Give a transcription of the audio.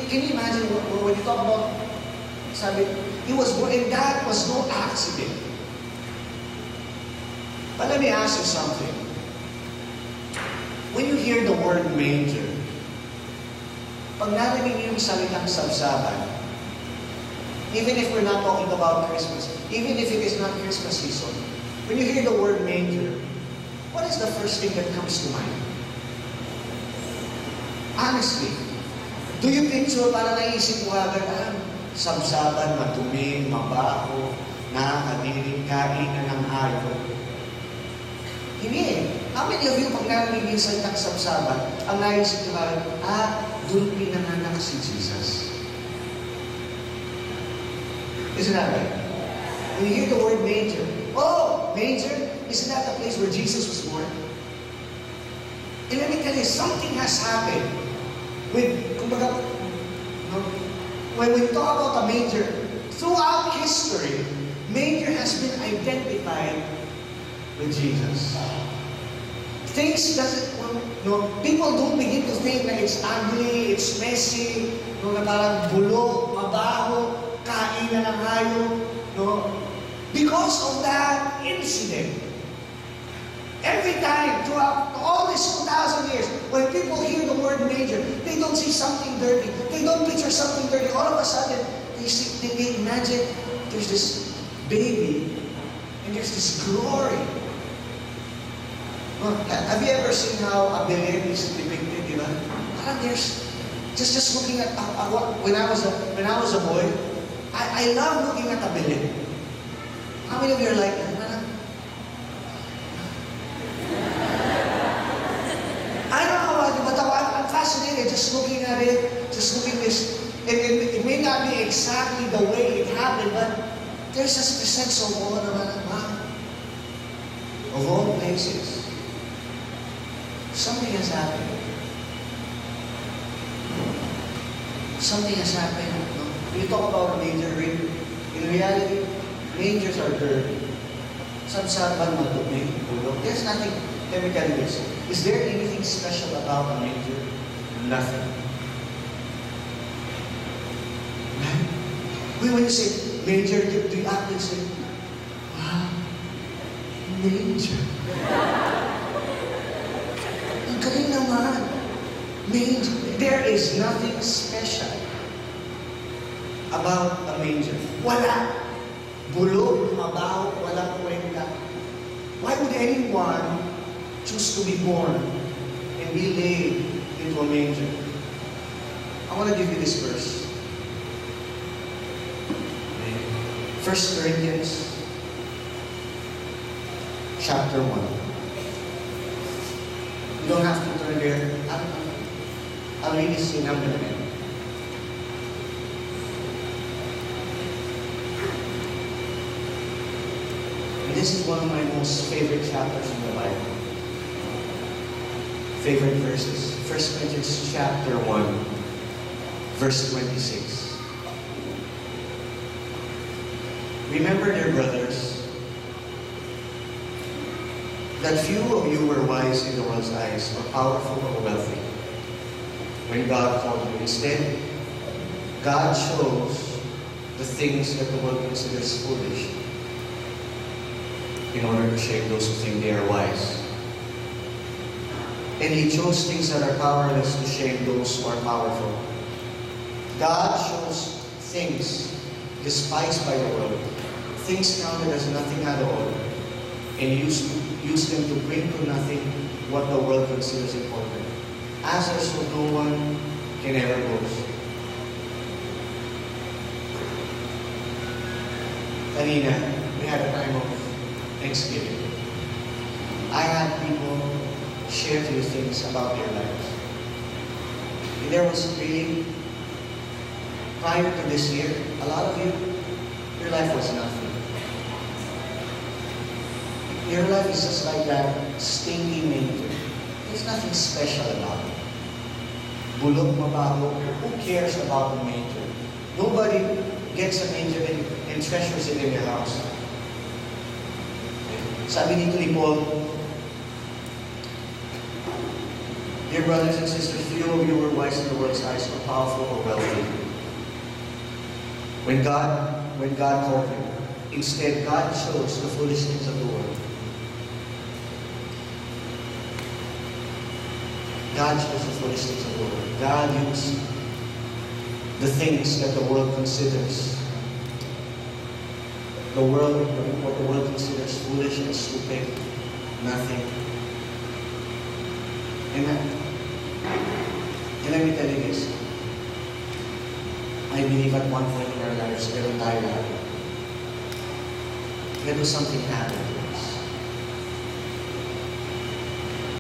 can you imagine when you talk about, sabi, he was born, and that was no accident. But let me ask you something. When you hear the word manger, pag narinig niyo yung salitang sabsaban, even if we're not talking about Christmas, even if it is not Christmas season, when you hear the word manger, what is the first thing that comes to mind? Honestly, do you picture, para naisip mo agad, sabsaban, matumi, mabaho, nakakadiring, kainan ng hayop? Hindi eh. How many of you, pag narinig yung salitang sabsaban, ang naisip nyo agad, doon pinanganak si Jesus? Isn't that right? When you hear the word manger, oh, manger, isn't that the place where Jesus was born? And let me tell you, something has happened with, kumbaga, when we talk about a manger, throughout history, manger has been identified with Jesus. Things doesn't, people don't begin to think that it's ugly, it's messy, na parang bulok, mabaho, kainan ng hayop, because of that incident. Every time, throughout all these 2,000 years, when people hear the word manger, they don't see something dirty. They don't picture something dirty. All of a sudden, they imagine there's this baby and there's this glory. Have you ever seen how a Belen is depicted? Di ba? Parang there's just looking at when I was a boy, I love looking at a Belen. How many of you are like that? I don't know about you, but I'm fascinated just looking at it, just looking this. It may not be exactly the way it happened, but there's just a sense of awe naman, of all places. Something has happened. Something has happened. When you talk about a manger, in reality, mangers are dirty. Sabsaban, madumi, bulok. There's nothing. Let me tell you this. Is there anything special about a manger? Nothing. When you say manger, do you actually say, wow, manger? Ang galing naman. Manger. There is nothing special about a manger. Wala. Bulog, mabaho, walang kwenta. Why would anyone choose to be born and be laid into a manger? I want to give you this verse. 1 Corinthians chapter 1. You don't have to turn there. I'll read this in a minute. And this is one of my most favorite chapters in the Bible. Favorite verses. 1 Corinthians chapter 1, verse 26. Remember, dear brothers, that few of you were wise in the world's eyes, or powerful or wealthy, when God called you. Instead, God chose the things that the world considers foolish in order to shame those who think they are wise. And He chose things that are powerless to shame those who are powerful. God chose things despised by the world, things counted as nothing at all, and used them to bring to nothing what the world considers important. Answers so no one can ever boast. Kanina, we had a time of Thanksgiving. I had people share to you things about their lives. And there was really, prior to this year, a lot of you, your life was nothing. Your life is just like that stinky manger. There's nothing special about it. Bulok, mabaho, who cares about the manger? Nobody gets a manger and treasures it in their house. Sabi dito ni Paul, Dear brothers and sisters, few of you were wise in the world's eyes, or powerful or wealthy. When God called you, instead God chose the foolish things of the world. God chose the foolish things of the world. God used the things that the world considers. What the world considers foolish and stupid, nothing. Amen. And let me tell you this. I believe at one point in our lives, meron tayo lahat. Pero something happened.